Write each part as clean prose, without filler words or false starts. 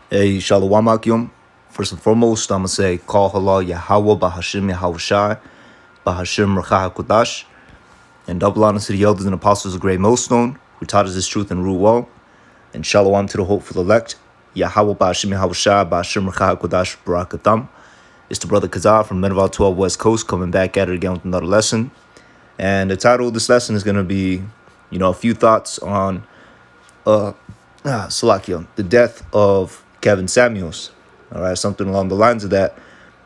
Hey, Shalom Akim. First and foremost, I'm going to say, Call Halal Yahweh Bahashim Yahushai Bahashim Rakha HaKodash. And double honor to the elders and apostles of Great Millstone, who taught us this truth and rule well. And Shalom to the hopeful elect, Yahweh Bahashim Yahushai Bahashim Rakha HaKodash Barakatam. It's the brother Kazar from Menval 12 West Coast coming back at it again with another lesson. And the title of this lesson is going to be, a few thoughts on Salakia, the death of Kevin Samuels. All right, something along the lines of that.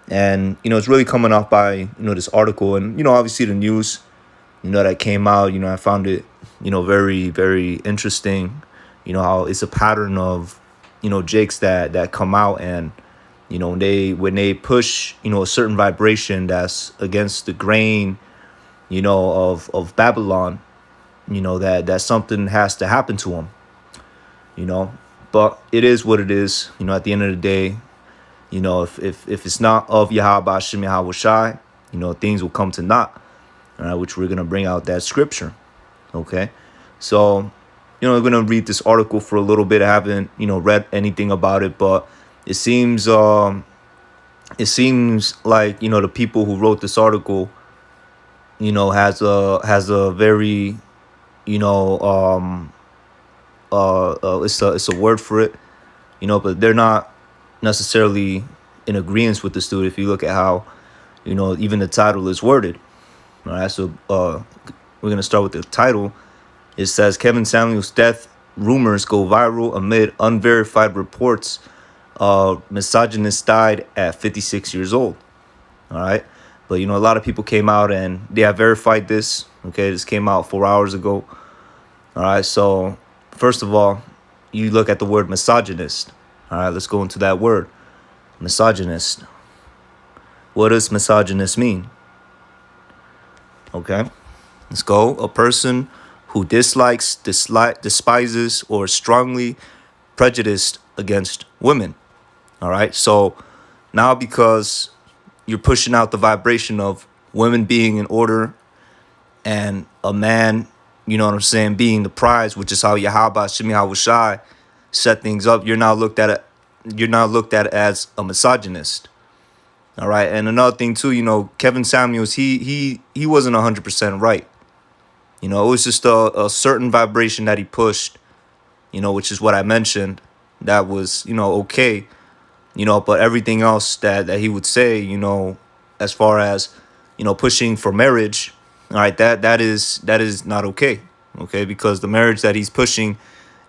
And, it's really coming off by, this article and, obviously the news, that came out. I found it, very, very interesting, how it's a pattern of, jakes that come out and, when they push, a certain vibration that's against the grain, of Babylon, that something has to happen to them. But it is what it is. At the end of the day, if it's not of Yahweh Hashem Yahweh Shai, things will come to naught. All right, which we're gonna bring out that scripture. Okay, so we're gonna read this article for a little bit. I haven't read anything about it, but it seems like the people who wrote this article has a very it's a word for it, but they're not necessarily in agreement with this dude. If you look at how, even the title is worded. All right, so we're gonna start with the title. It says Kevin Samuels' death rumors go viral amid unverified reports. Misogynist died at 56 years old. All right, but a lot of people came out and they have verified this. Okay, this came out 4 hours ago. All right, so first of all, you look at the word misogynist. All right, let's go into that word. Misogynist. What does misogynist mean? Okay, let's go. A person who despises, or strongly prejudiced against women. All right, so now because you're pushing out the vibration of women being in order and a man, being the prize, which is how Yahweh Shemi Havushai set things up, you're now looked at as a misogynist. All right, and another thing too, Kevin Samuels, he wasn't 100% right. It was just a certain vibration that he pushed, which is what I mentioned, that was okay, but everything else that he would say, as far as pushing for marriage, all right, that is not okay, because the marriage that he's pushing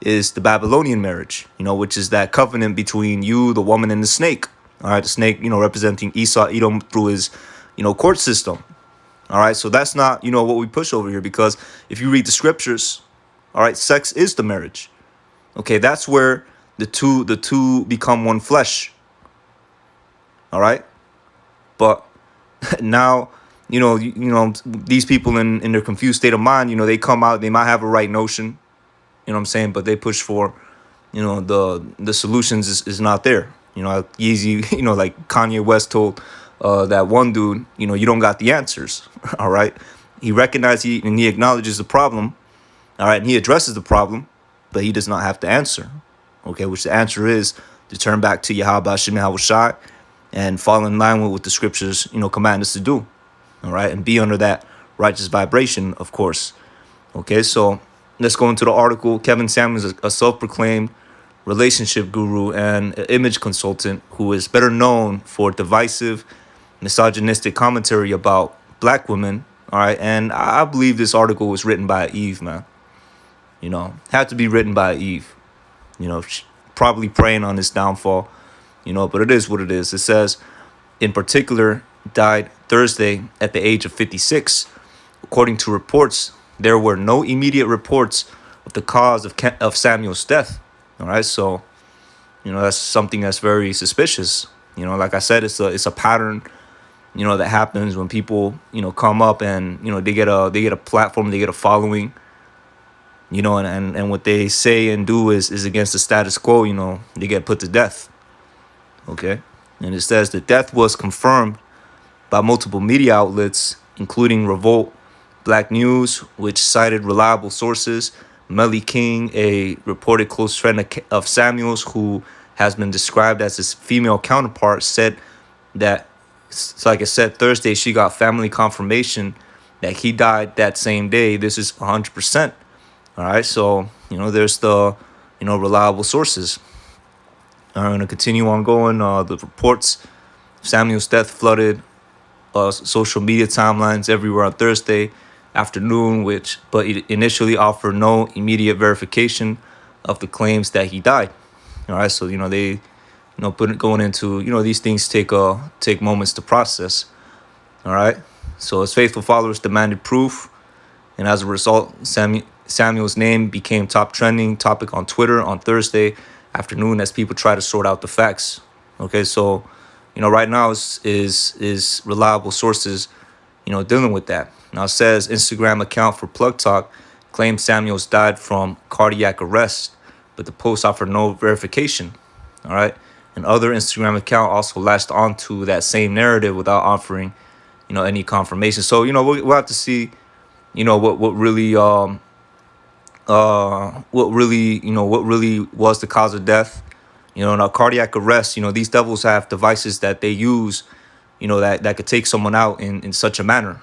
is the Babylonian marriage, which is that covenant between you, the woman, and the snake. All right, the snake, representing Esau, Edom, through his, court system. All right, so that's not, what we push over here, because if you read the scriptures, all right, sex is the marriage. Okay, that's where the two become one flesh. All right, but now, these people in their confused state of mind, they come out, they might have a right notion, but they push for, the solutions is not there. Easy, like Kanye West told that one dude, you don't got the answers. All right, he recognizes and he acknowledges the problem. All right, and he addresses the problem, but he does not have to answer. Okay, which the answer is to turn back to Yahweh Shem Yahushai and fall in line with what the scriptures, command us to do. All right, and be under that righteous vibration, of course. Okay, so let's go into the article. Kevin Samuels is a self-proclaimed relationship guru and an image consultant who is better known for divisive, misogynistic commentary about black women. All right, and I believe this article was written by Eve, man. Had to be written by Eve. Probably preying on his downfall. But it is what it is. It says, in particular, died Thursday at the age of 56. According to reports, there were no immediate reports of the cause of Samuel's death. All right, so that's something that's very suspicious. Like I said, it's a pattern, that happens when people come up and they get a platform, they get a following, and what they say and do is against the status quo. They get put to death. Okay, and it says the death was confirmed by multiple media outlets, including Revolt, Black News, which cited reliable sources. Melly King, a reported close friend of Samuel's, who has been described as his female counterpart, said that, like I said, Thursday she got family confirmation that he died that same day. This is 100%. All right, so there's the reliable sources. I'm going to continue on going. The reports of Samuel's death flooded social media timelines everywhere on Thursday afternoon, but it initially offered no immediate verification of the claims that he died. All right, so they going into these things take moments to process. All right, so his faithful followers demanded proof, and as a result, Samuel's name became top trending topic on Twitter on Thursday afternoon as people try to sort out the facts. Okay, so right now is reliable sources dealing with that. Now it says Instagram account for Plug Talk claimed Samuels died from cardiac arrest, but the post offered no verification. All right, and other Instagram account also latched onto that same narrative without offering any confirmation. So we'll have to see what really was the cause of death. Now cardiac arrest, these devils have devices that they use, that could take someone out in such a manner.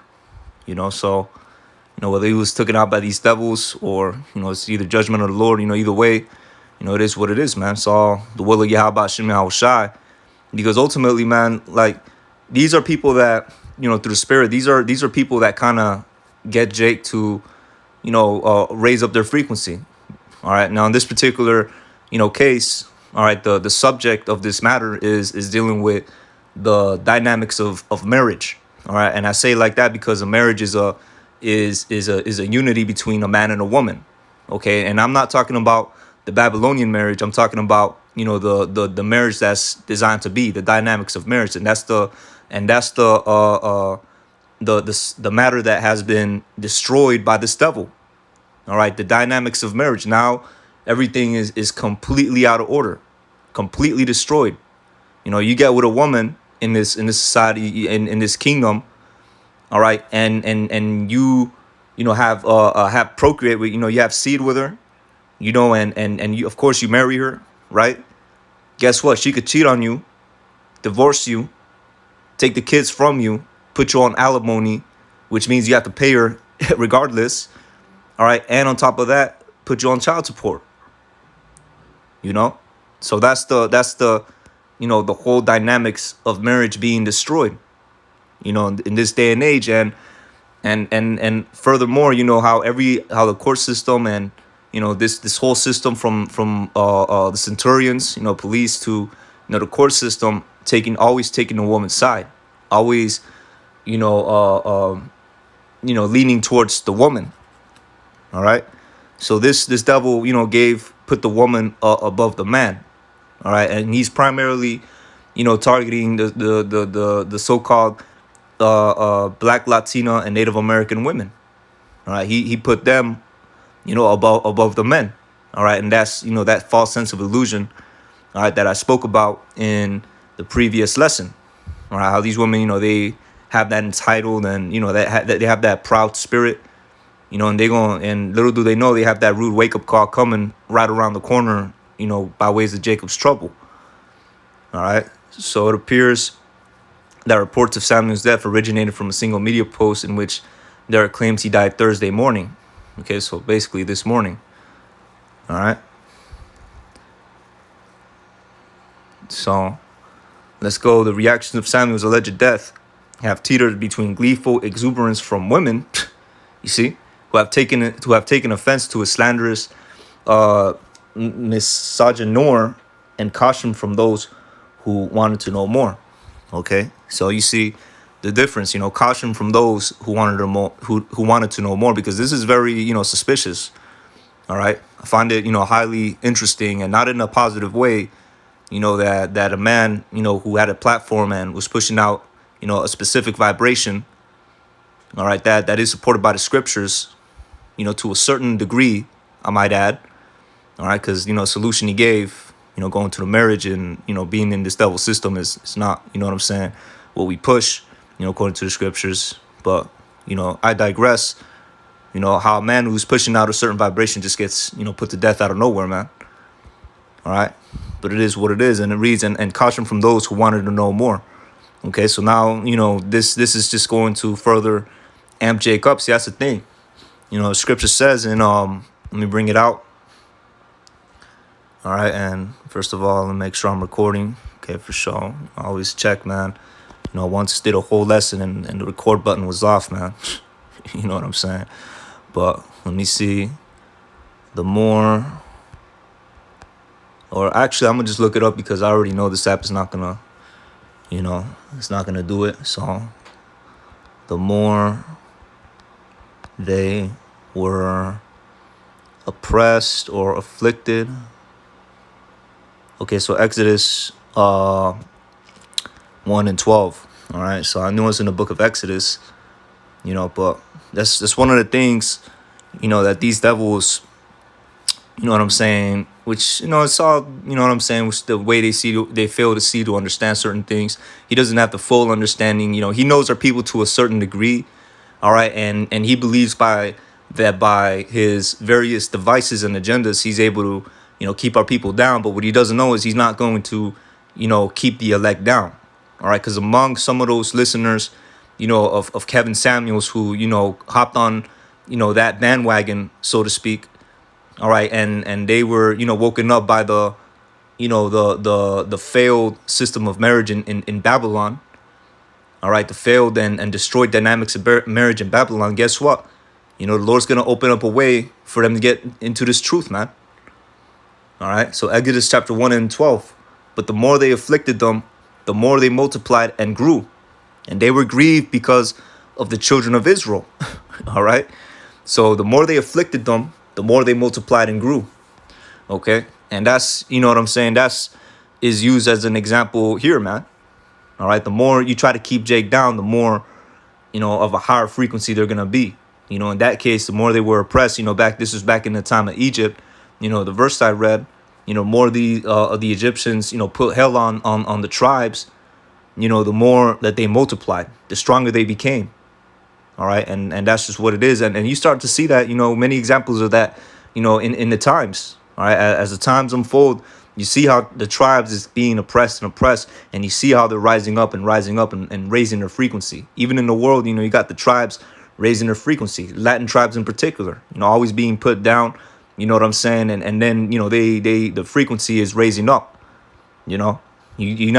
So whether he was taken out by these devils or it's either judgment of the Lord, either way, it is what it is, man. It's all the will of Yahweh Shem Yahushai. Because ultimately, man, like these are people that through the spirit, these are people that kind of get Jake to raise up their frequency. All right, now in this particular case, all right, the subject of this matter is dealing with the dynamics of marriage. All right, and I say it like that because a marriage is a unity between a man and a woman. Okay, and I'm not talking about the Babylonian marriage. I'm talking about the marriage that's designed to be the dynamics of marriage, and that's the matter that has been destroyed by this devil. All right, the dynamics of marriage. Now everything is completely out of order, completely destroyed. You get with a woman in this society, in this kingdom. All right, and you have procreate with, you have seed with her, and you, of course, you marry her, right? Guess what? She could cheat on you, divorce you, take the kids from you, put you on alimony, which means you have to pay her regardless. All right, and on top of that, put you on child support. So that's the the whole dynamics of marriage being destroyed. In this day and age, and furthermore, how the court system and this whole system from the centurions, police to the court system always taking the woman's side, always leaning towards the woman. All right, so this devil put the woman above the man. All right, and he's primarily targeting the so-called Black, Latina, and Native American women. All right, he put them above the men. All right, and that's that false sense of illusion, all right, that I spoke about in the previous lesson. All right, how these women they have that entitled and that they have that proud spirit, and and little do they know they have that rude wake up call coming right around the corner, by ways of Jacob's trouble. All right, so it appears that reports of Samuel's death originated from a single media post in which there are claims he died Thursday morning. Okay, so basically this morning. All right. So let's go. The reactions of Samuel's alleged death have teetered between gleeful exuberance from women, you see, who have taken offense to his slanderous misogynoir, and caution from those who wanted to know more. Okay, so you see the difference. Caution from those who wanted to know more, because this is very suspicious. All right, I find it highly interesting, and not in a positive way. That a man who had a platform and was pushing out a specific vibration. All right, that is supported by the scriptures. To a certain degree, I might add. All right, because solution he gave. Going to the marriage and, being in this devil system is not, what I'm saying, what we push, according to the scriptures. But, I digress. How a man who's pushing out a certain vibration just gets, put to death out of nowhere, man. All right. but it is what it is. And it reads, and caution from those who wanted to know more. Okay, so now, this is just going to further amp Jake up. See, that's the thing. Scripture says, and let me bring it out. All right, and first of all, let me make sure I'm recording. Okay, for sure. I always check, man. Once did a whole lesson and the record button was off, man. You know what I'm saying? But let me see. The more, or actually, I'm gonna just look it up because I already know this app is not gonna, it's not gonna do it. So the more they were oppressed or afflicted. Okay, so Exodus 1 and 12. All right, so I knew it's in the book of Exodus, but that's one of the things, that these devils, what I'm saying, which, it's all, what I'm saying, which the way they fail to see, to understand certain things. He doesn't have the full understanding. He knows our people to a certain degree. All right, and he believes by his various devices and agendas, he's able to, keep our people down. But what he doesn't know is he's not going to, keep the elect down. All right, because among some of those listeners, of Kevin Samuels who, hopped on, that bandwagon, so to speak. All right, and they were, woken up by the, the failed system of marriage in Babylon. All right, the failed and destroyed dynamics of marriage in Babylon. Guess what? The Lord's going to open up a way for them to get into this truth, man. All right, so Exodus chapter 1 and 12. But the more they afflicted them, the more they multiplied and grew. And they were grieved because of the children of Israel. All right, so the more they afflicted them, the more they multiplied and grew. Okay, and that's, what I'm saying, is used as an example here, man. All right, the more you try to keep Jake down, the more, of a higher frequency they're going to be. In that case, the more they were oppressed, this was back in the time of Egypt, the verse I read, more of the Egyptians, put hell on the tribes, the more that they multiplied, the stronger they became. All right, and that's just what it is. And you start to see that, many examples of that, in the times. All right, as the times unfold, you see how the tribes is being oppressed, and you see how they're rising up and raising their frequency. Even in the world, you got the tribes raising their frequency, Latin tribes in particular, always being put down, you know what I'm saying? And then, the frequency is raising up, you now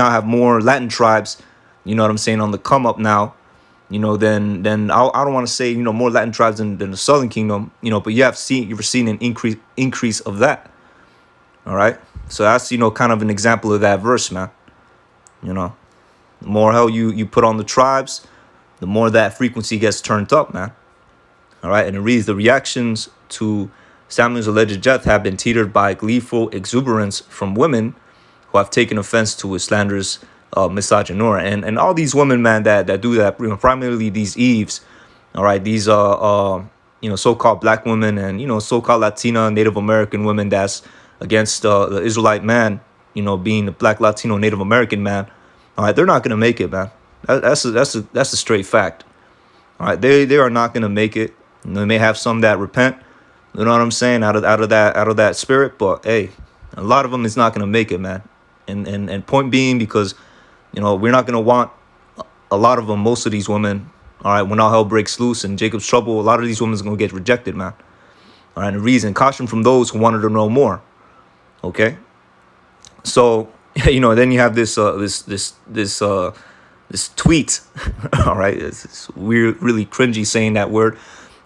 have more Latin tribes, you know what I'm saying, on the come up now, then I don't want to say, more Latin tribes than the Southern Kingdom, but you've seen an increase of that. All right. So that's, kind of an example of that verse, man. The more hell you put on the tribes, the more that frequency gets turned up, man. All right. And it reads, the reactions to Samuel's alleged death have been teetered by gleeful exuberance from women who have taken offense to his slanderous misogynoir. And all these women, man, that do that, primarily these Eves. All right. These so-called black women and, so-called Latina, Native American women that's against the Israelite man, being the black Latino Native American man. All right, they're not gonna make it, man. That's a straight fact. All right, they are not gonna make it. They may have some that repent. You know what I'm saying? Out of that spirit, but hey, a lot of them is not gonna make it, man. And point being, because we're not gonna want a lot of them. Most of these women, all right, when all hell breaks loose and Jacob's trouble, a lot of these women is gonna get rejected, man. All right, and the reason, caution from those who wanted to know more. Okay, so then you have this tweet. All right, it's weird, really cringy saying that word.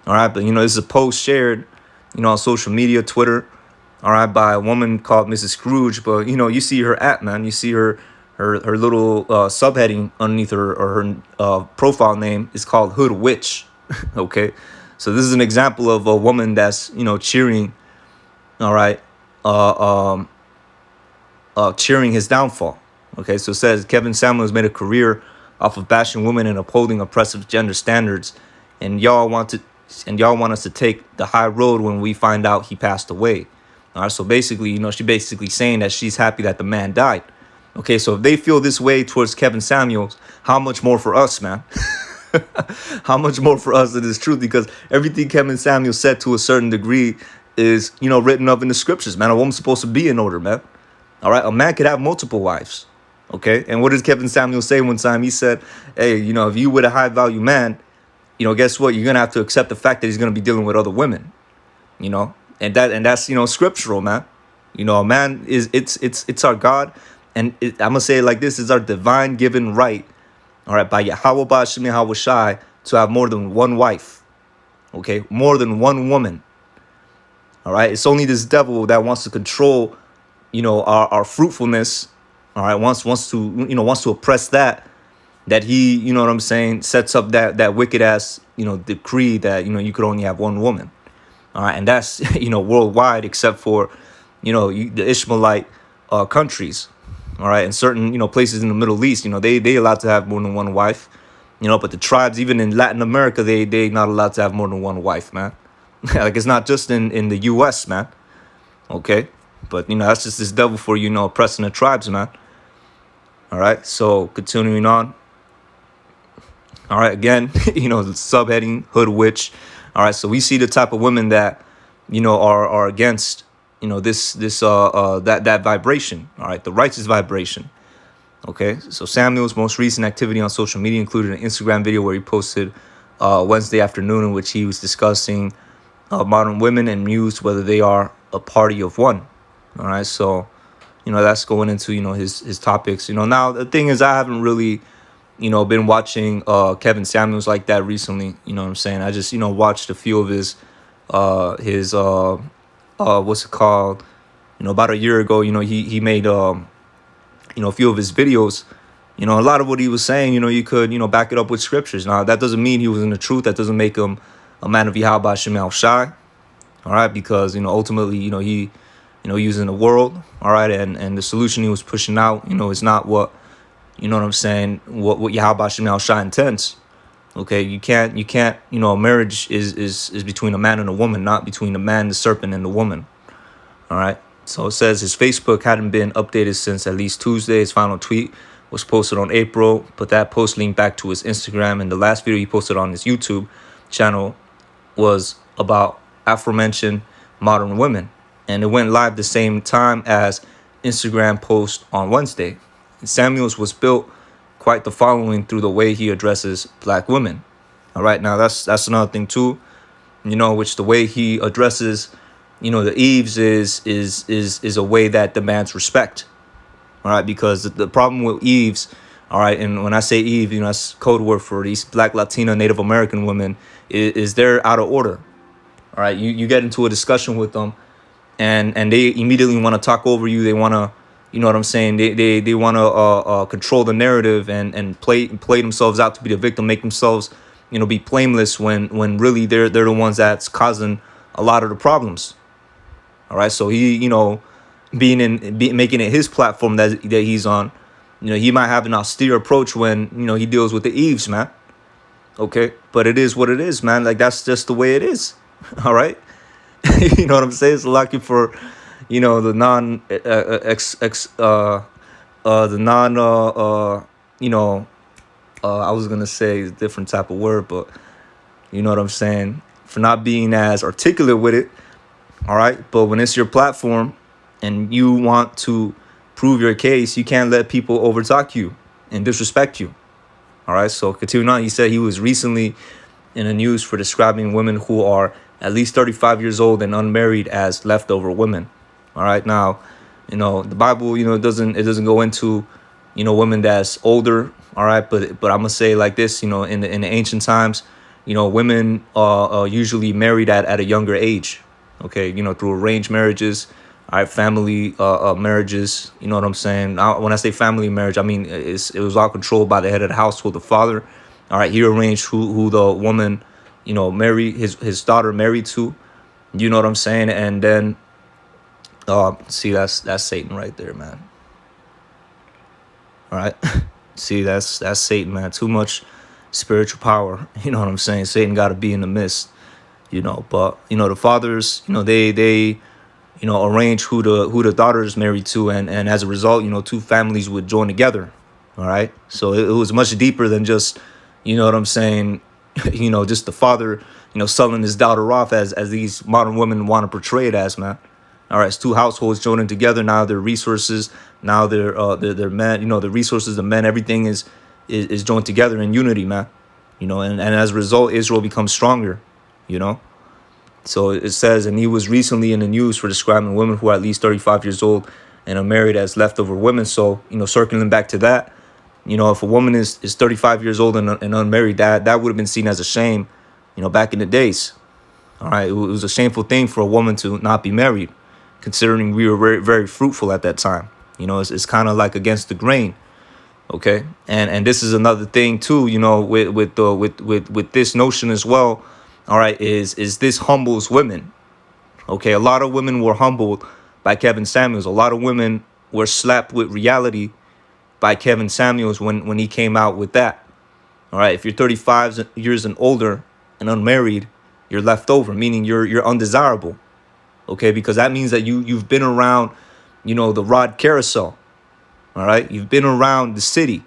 All right, but this is a post shared, on social media, Twitter. All right, by a woman called Mrs. Scrooge. But you see her at, man. You see her little subheading underneath her profile name is called Hood Witch. Okay, so this is an example of a woman that's cheering. All right. Cheering his downfall. Okay, so it says Kevin Samuels made a career off of bashing women and upholding oppressive gender standards, and y'all want us to take the high road when we find out he passed away. All right, so basically, she basically saying that she's happy that the man died. Okay, so if they feel this way towards Kevin Samuels, how much more for us, man? How much more for us it is truth, because everything Kevin Samuels said to a certain degree is, written up in the scriptures, man. A woman's supposed to be in order, man. All right, a man could have multiple wives. Okay, and what did Kevin Samuel say one time? He said, "Hey, if you with a high value man, guess what? You're gonna have to accept the fact that he's gonna be dealing with other women. And that's scriptural, man. A man is it's our God, and I'm gonna say it like this: is our divine given right. All right, by Yahweh Bashim Yahweh Shai, to have more than one wife. Okay, more than one woman. All right, it's only this devil that wants to control, our fruitfulness. All right, wants to oppress that he, what I'm saying, sets up that wicked ass, decree that, you could only have one woman. All right, and that's, worldwide, except for, the Ishmaelite countries. All right, and certain, places in the Middle East, they allowed to have more than one wife. But the tribes, even in Latin America, they not allowed to have more than one wife, man. Like, it's not just in the U.S., man. Okay, but that's just this devil for oppressing the tribes, man. All right, so continuing on. All right, again, the subheading, hood witch. All right, so we see the type of women that, are against, that vibration. All right, the righteous vibration. Okay, so Samuel's most recent activity on social media included an Instagram video where he posted Wednesday afternoon, in which he was discussing modern women and mused whether they are a party of one. All right, so that's going into his topics. Now the thing is, I haven't really been watching Kevin Samuels like that recently. You know what I'm saying? I just watched a few of his what's it called? About a year ago, he made a few of his videos. A lot of what he was saying, you could back it up with scriptures. Now that doesn't mean he was in the truth. That doesn't make him a man of Yahweh Shemel Shai. All right, because ultimately he he's in the world. All right, and the solution he was pushing out, is not what what I'm saying, what Yahweh Shemel Shai intends. Okay, you can't marriage is between a man and a woman, not between the man, the serpent, and the woman. All right. So it says his Facebook hadn't been updated since at least Tuesday. His final tweet was posted on April, but that post linked back to his Instagram. And the last video he posted on his YouTube channel was about aforementioned modern women. And it went live the same time as Instagram post on Wednesday. And Samuels was built quite the following through the way he addresses black women. All right, now that's another thing too, which the way he addresses the Eves is a way that demands respect. All right, because the problem with Eves, all right, and when I say Eve, that's code word for these black, Latina, Native American women, is they're out of order. All right, you get into a discussion with them, and they immediately want to talk over you. They want to, what I'm saying, they want to control the narrative and play themselves out to be the victim, make themselves be blameless when really they're the ones that's causing a lot of the problems. All right, so he, making it his platform that he's on, he might have an austere approach when, he deals with the Eves, man. Okay, but it is what it is, man. Like, that's just the way it is. All right, you know what I'm saying? It's lucky for, the non, I was gonna say a different type of word, but you know what I'm saying, for not being as articulate with it. All right, but when it's your platform and you want to prove your case, you can't let people overtalk you and disrespect you. All right, so continuing on, he said he was recently in the news for describing women who are at least 35 years old and unmarried as leftover women. All right, now, the Bible, it doesn't go into, women that's older. All right, but I'm gonna say like this, in the ancient times, women usually married at a younger age. Okay, through arranged marriages, all right, family marriages. You know what I'm saying? When I say family marriage, I mean it was all controlled by the head of the household, the father. All right, he arranged who the woman, married his daughter married to. You know what I'm saying? And then, see, that's Satan right there, man. All right, see, that's Satan, man. Too much spiritual power. You know what I'm saying? Satan got to be in the midst. But the fathers, they arrange who the daughter is married to, and as a result, two families would join together. All right, so it was much deeper than just, what I'm saying, just the father, selling his daughter off as these modern women want to portray it as, man. All right, it's two households joining together. Now their resources, now their men, the resources, the men, everything is joined together in unity, man. And as a result, Israel becomes stronger. You know. So it says, and he was recently in the news for describing women who are at least 35 years old and are married as leftover women. So, circling back to that, if a woman is 35 years old and unmarried, that would have been seen as a shame, back in the days. All right. It was a shameful thing for a woman to not be married, considering we were very, very fruitful at that time. It's kind of like against the grain. OK, and this is another thing, too, with this notion as well. All right, is this humbles women. OK, a lot of women were humbled by Kevin Samuels. A lot of women were slapped with reality by Kevin Samuels when he came out with that. All right, if you're 35 years and older and unmarried, you're left over, meaning you're undesirable. OK, because that means that you've been around, the rod carousel. All right, you've been around the city.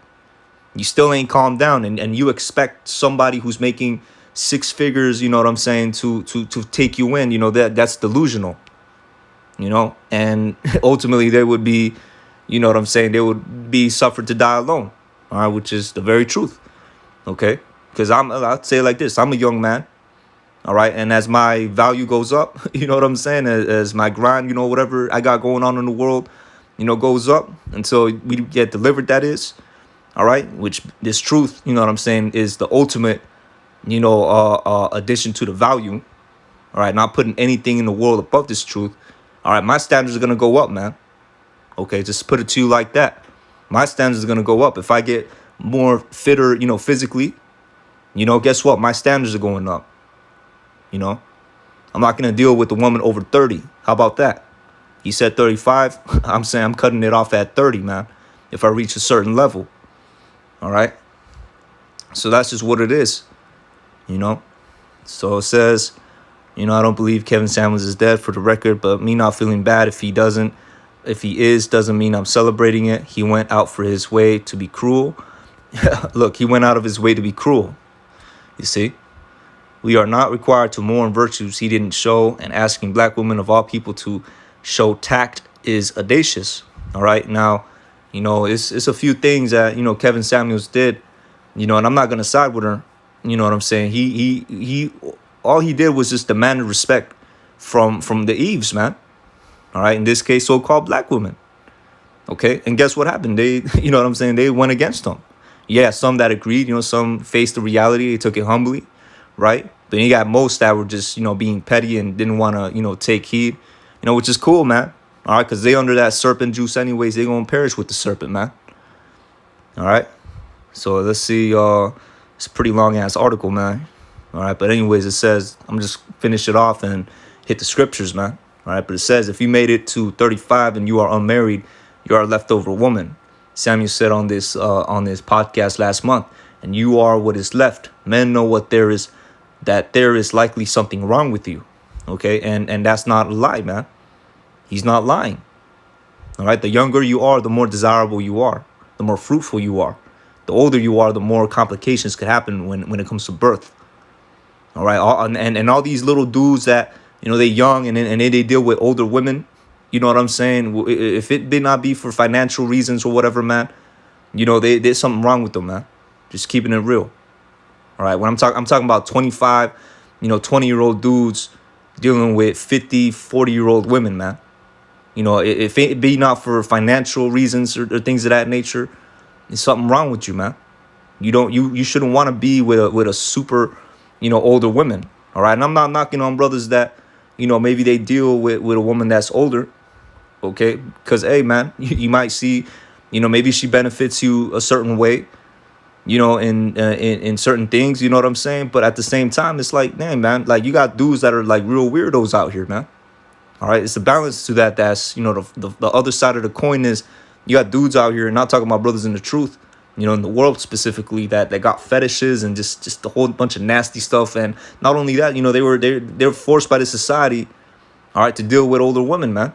You still ain't calmed down, and you expect somebody who's making six figures, you know what I'm saying, to take you in, that's delusional, and ultimately they would be, they would be suffered to die alone, all right, which is the very truth, okay, because I'd say it like this, I'm a young man, all right, and as my value goes up, you know what I'm saying, as my grind, whatever I got going on in the world, goes up until we get delivered, that is, all right, which this truth, you know what I'm saying, is the ultimate addition to the value. All right, not putting anything in the world above this truth. All right, my standards are going to go up, man. Okay, just put it to you like that. My standards are going to go up. If I get more fitter, physically, guess what? My standards are going up. I'm not going to deal with a woman over 30. How about that? He said 35. I'm saying I'm cutting it off at 30, man, if I reach a certain level. All right. So that's just what it is. So it says, I don't believe Kevin Samuels is dead, for the record, but me not feeling bad if he is, doesn't mean I'm celebrating it. He went out for his way to be cruel. Look, he went out of his way to be cruel. You see, we are not required to mourn virtues he didn't show, and asking black women of all people to show tact is audacious. All right. Now, it's a few things that, Kevin Samuels did, and I'm not going to side with her. You know what I'm saying? He all he did was just demand respect from the Eves, man. All right. In this case, so-called black women. OK. And guess what happened? They, you know what I'm saying? They went against him. Yeah, some that agreed, some faced the reality. They took it humbly. Right. But you got most that were just, being petty and didn't want to, take heed, which is cool, man. All right. Because they under that serpent juice anyways. They're going to perish with the serpent, man. All right. So let's see. It's a pretty long ass article, man. All right. But anyways, it says, I'm just finish it off and hit the scriptures, man. All right. But it says, if you made it to 35 and you are unmarried, you are a leftover woman. Samuel said on this podcast last month, and you are what is left. Men know that there is likely something wrong with you. OK, and that's not a lie, man. He's not lying. All right. The younger you are, the more desirable you are, the more fruitful you are. The older you are, the more complications could happen when it comes to birth. All right. And all these little dudes that, they young and they deal with older women. You know what I'm saying? If it did not be for financial reasons or whatever, man, there's something wrong with them, man. Just keeping it real. All right. When I'm talking about 25, 20-year-old dudes dealing with 50, 40-year-old women, man. If it be not for financial reasons or things of that nature, there's something wrong with you, man. You shouldn't want to be with a super, older woman. All right. And I'm not knocking on brothers that, maybe they deal with a woman that's older. OK, because, hey, man, you might see, maybe she benefits you a certain way, in certain things. You know what I'm saying? But at the same time, it's like, damn, man, like you got dudes that are like real weirdos out here, man. All right. It's a balance to that. That's, the other side of the coin is, you got dudes out here, not talking about brothers in the truth, in the world specifically, that got fetishes and just a whole bunch of nasty stuff. And not only that, they were forced by the society, all right, to deal with older women, man.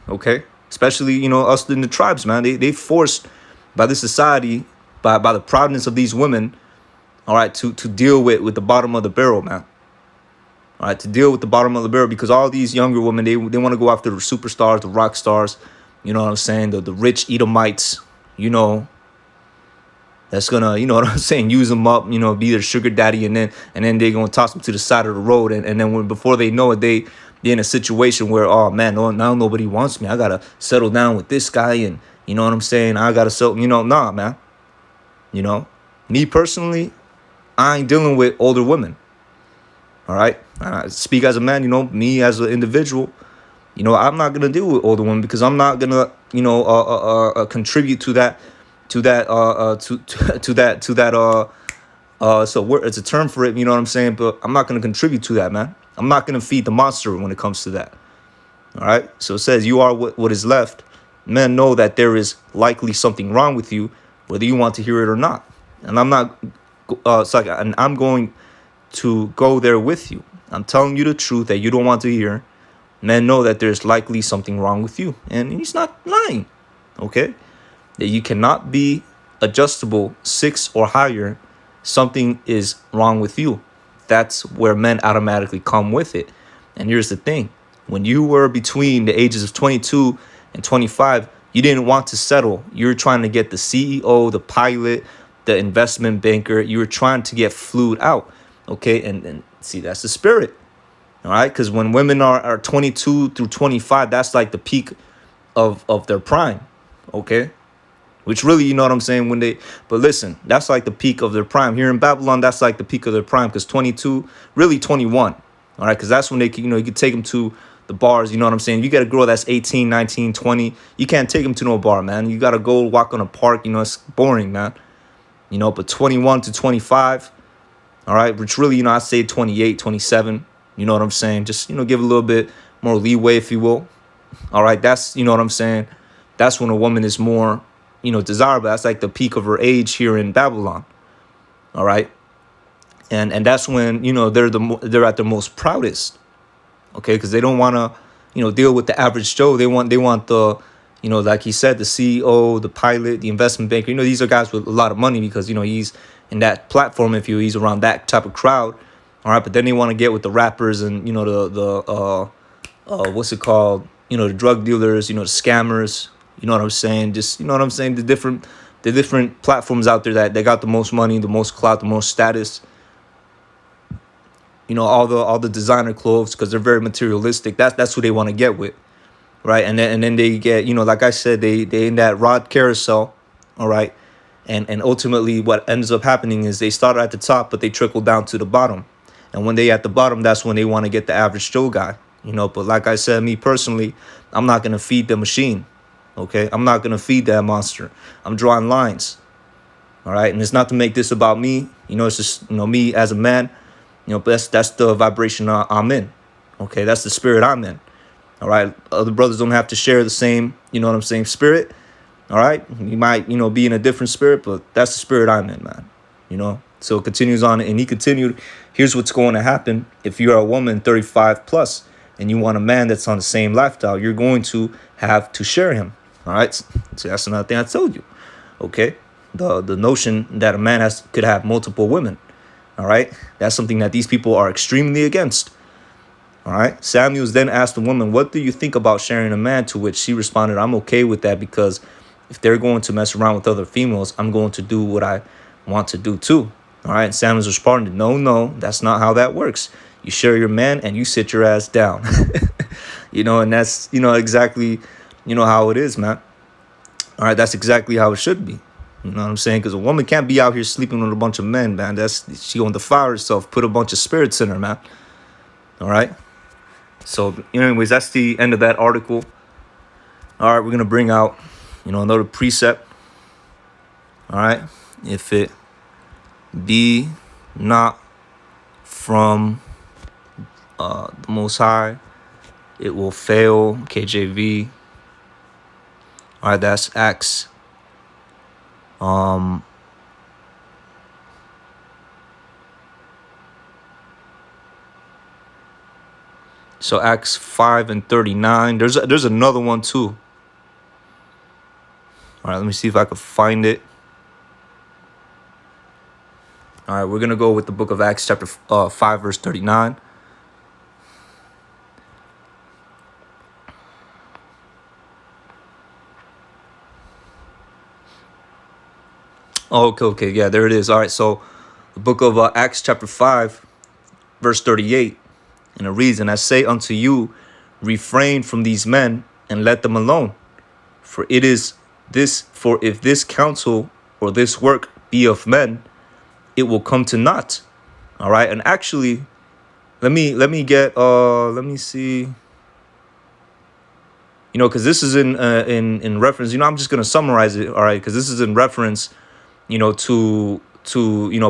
Okay, especially us in the tribes, man. They forced by the society, by the proudness of these women, all right, to deal with the bottom of the barrel, man. All right, to deal with the bottom of the barrel, because all these younger women, they want to go after the superstars, the rock stars, you know what I'm saying, the rich edomites, you know, that's gonna, you know what I'm saying, use them up, you know, be their sugar daddy, and then they're gonna toss them to the side of the road, and then before they know it, they're in a situation where, oh man, no, now nobody wants me. I gotta settle down with this guy, and you know what I'm saying, I gotta settle, you know, nah, man. You know, me personally, I ain't dealing with older women. All right, I speak as a man. You know, me as an individual. You know, I'm not gonna deal with older women because I'm not gonna, you know, contribute to that, to that. So it's a term for it. You know what I'm saying? But I'm not gonna contribute to that, man. I'm not gonna feed the monster when it comes to that. All right. So it says you are what is left. Men know that there is likely something wrong with you, whether you want to hear it or not. And I'm not. It's like, and I'm going to go there with you. I'm telling you the truth that you don't want to hear. Men know that there's likely something wrong with you, and he's not lying. Okay, that you cannot be adjustable 6 or higher. Something is wrong with you. That's where men automatically come with it. And here's the thing: when you were between the ages of 22 and 25, you didn't want to settle. You were trying to get the CEO, the pilot, the investment banker. You were trying to get flued out. Okay, and see, that's the spirit. All right, because when women are 22 through 25, that's like the peak of their prime. Okay, which really, you know what I'm saying, but listen, that's like the peak of their prime. Here in Babylon, that's like the peak of their prime, because 22, really 21. All right, because that's when they can, you know, you can take them to the bars, you know what I'm saying? You got a girl that's 18, 19, 20. You can't take them to no bar, man. You got to go walk on a park, you know, it's boring, man. You know, but 21 to 25, all right, which really, you know, I say 28, 27. You know what I'm saying? Just, you know, give a little bit more leeway, if you will. All right, that's, you know what I'm saying? That's when a woman is more, you know, desirable. That's like the peak of her age here in Babylon. All right. And that's when, you know, they're at their most proudest. Okay, because they don't want to, you know, deal with the average Joe. They want the, you know, like he said, the CEO, the pilot, the investment banker. You know, these are guys with a lot of money because, you know, he's in that platform, if he's around that type of crowd. All right, but then they want to get with the rappers and, you know, the what's it called? You know, the drug dealers, you know, the scammers. You know what I'm saying? Just, you know what I'm saying? The different platforms out there that they got the most money, the most clout, the most status. You know, all the designer clothes, because they're very materialistic. That's who they want to get with, right? And then they get, you know, like I said, they in that rod carousel, all right. And ultimately, what ends up happening is they start at the top, but they trickle down to the bottom. And when they at the bottom, that's when they want to get the average Joe guy, you know. But like I said, me personally, I'm not gonna feed the machine, okay? I'm not gonna feed that monster. I'm drawing lines, all right. And it's not to make this about me, you know. It's just, you know, me as a man. You know, but that's the vibration I'm in. Okay, that's the spirit I'm in. All right, other brothers don't have to share the same, you know what I'm saying, spirit. All right, you might, you know, be in a different spirit, but that's the spirit I'm in, man. You know, so it continues on, and he continued. Here's what's going to happen if you're a woman 35 plus and you want a man that's on the same lifestyle. You're going to have to share him. All right, so that's another thing I told you. Okay, the notion that a man could have multiple women. All right, that's something that these people are extremely against. All right, Samuel then asked the woman, "What do you think about sharing a man?" To which she responded, "I'm okay with that, because if they're going to mess around with other females, I'm going to do what I want to do too." All right, and Samuel responded, "No, that's not how that works. You share your man and you sit your ass down." You know, and that's, you know, exactly, you know, how it is, man. All right, that's exactly how it should be. You know what I'm saying? Because a woman can't be out here sleeping with a bunch of men, man. She gonna defile herself, put a bunch of spirits in her, man. All right. So, anyways, that's the end of that article. All right, we're gonna bring out, you know, another precept. All right, if it be not from the Most High, it will fail. KJV. All right, that's Acts. So Acts 5:39. There's another one too. All right, let me see if I can find it. All right, we're gonna go with the book of Acts, chapter 5, verse 39. Oh, okay. Yeah, there it is. All right. So the book of Acts chapter 5, verse 38. And it reads, "And I say unto you, refrain from these men and let them alone. For it is this, for if this counsel or this work be of men, it will come to naught." All right. And actually, let me see, because this is in reference, I'm just going to summarize it. All right. Because this is in reference, to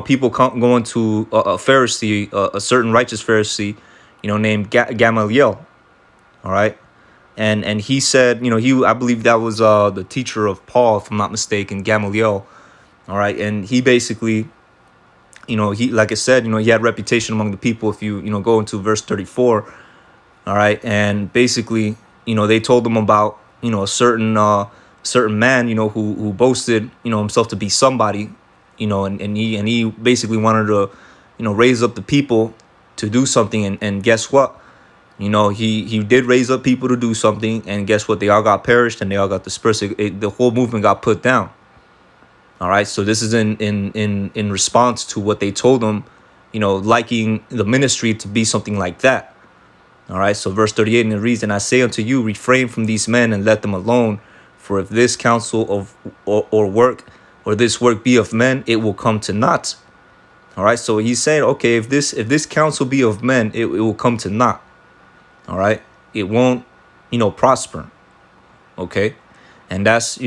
people going to a Pharisee, a certain righteous Pharisee, named Gamaliel. All right. And he said, I believe that was the teacher of Paul, if I'm not mistaken, Gamaliel. All right. And he basically, he, like I said, he had reputation among the people. If you go into verse 34. All right. And basically, they told him about, a certain man, who boasted, himself to be somebody, and he basically wanted to, raise up the people to do something. And guess what? He did raise up people to do something, and guess what? They all got perished, and they all got dispersed. The whole movement got put down. All right, so this is in response to what they told him, liking the ministry to be something like that. All right, so verse 38, and it reads, "And I say unto you, refrain from these men and let them alone. For if this counsel of or work or this work be of men, it will come to naught." All right, so he's saying, okay, if this counsel be of men, it will come to naught. All right, it won't, prosper. Okay, and that's,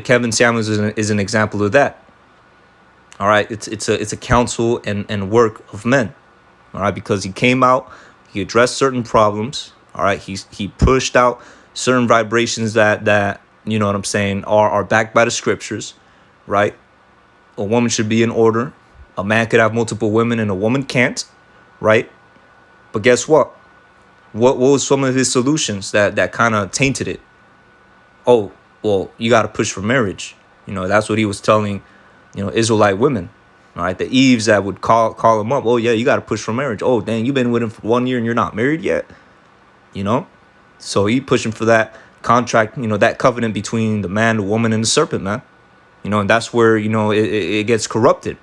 Kevin Samuels is an example of that. All right, it's a counsel and work of men. All right, because he came out, he addressed certain problems. All right, he pushed out certain vibrations that you know what I'm saying are backed by the scriptures. Right, a woman should be in order. A man could have multiple women, and a woman can't. Right, but guess what? What was some of his solutions that kind of tainted it? Oh, well, you got to push for marriage. That's what he was telling, Israelite women. All right, the Eves that would call him up. Oh, yeah, you got to push for marriage. Oh, dang, you've been with him for 1 year and you're not married yet. So he pushing for that contract, that covenant between the man, the woman, and the serpent, man. And that's where, it gets corrupted.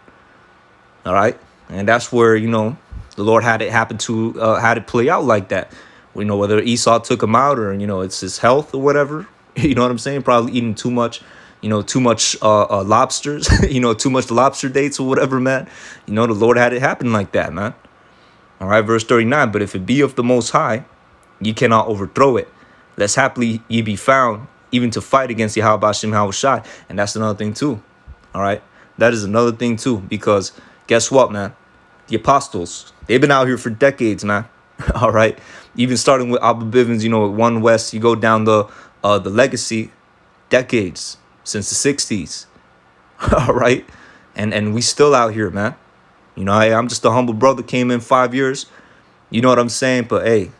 All right. And that's where, the Lord had it happen to, had it play out like that. Whether Esau took him out or, it's his health or whatever. You know what I'm saying? Probably eating too much, lobsters, too much lobster dates or whatever, man. The Lord had it happen like that, man. All right. Verse 39. "But if it be of the Most High, ye cannot overthrow it. Lest haply ye be found even to fight against Yahweh Hashem Yahushai." And that's another thing too. All right. That is another thing too, because guess what, man? The apostles, they've been out here for decades, man. All right. Even starting with Abba Bivens, at One West, you go down the legacy, decades, since the 60s. All right. And we still out here, man. I'm just a humble brother, came in 5 years. You know what I'm saying? But hey,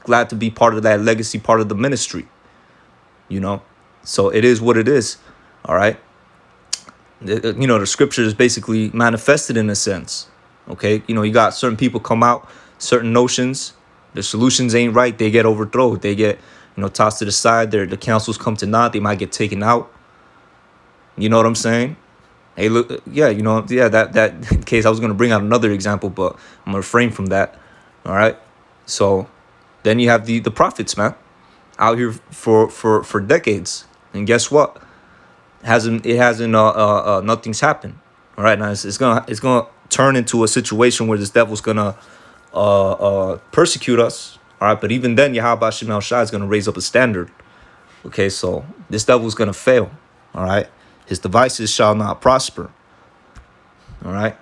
glad to be part of that legacy, part of the ministry. So it is what it is. All right. The scripture is basically manifested in a sense. Okay. You got certain people come out, certain notions, the solutions ain't right. They get overthrown. They get, tossed to the side. The counsels come to naught. They might get taken out. You know what I'm saying? Hey, look, yeah, that case, I was going to bring out another example, but I'm going to refrain from that. All right. So then you have the prophets, man, out here for decades. And guess what? Nothing's happened. All right. Now it's gonna turn into a situation where this devil's gonna persecute us. All right. But even then, Yahweh Shemel Shai is gonna raise up a standard. Okay. So this devil's gonna fail. All right. His devices shall not prosper. All right.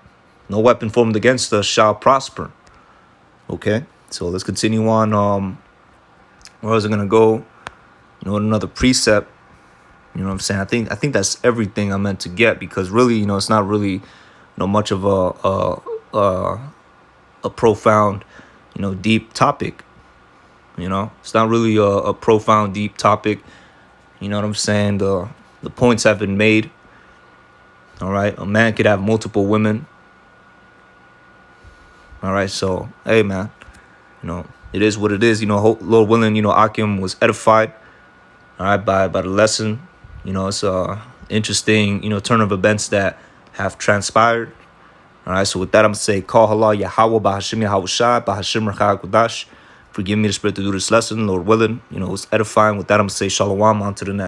No weapon formed against us shall prosper. Okay. So let's continue on. Where was I gonna go? Another precept. You know what I'm saying? I think that's everything I meant to get, because really, it's not really, much of a profound, deep topic. It's not really a profound, deep topic. You know what I'm saying? The points have been made. All right. A man could have multiple women. All right. So, hey, man, it is what it is. Lord willing, Akim was edified. All right. By the lesson. It's a interesting, turn of events that have transpired. All right, so with that, I'm going to say, Call Allah Yahweh Bahashim Yahweh Shai Bahashim Rechai Kodash. Forgive me the spirit to do this lesson, Lord willing. You know, it's edifying. With that, I'm going to say, Shalom, on to the next.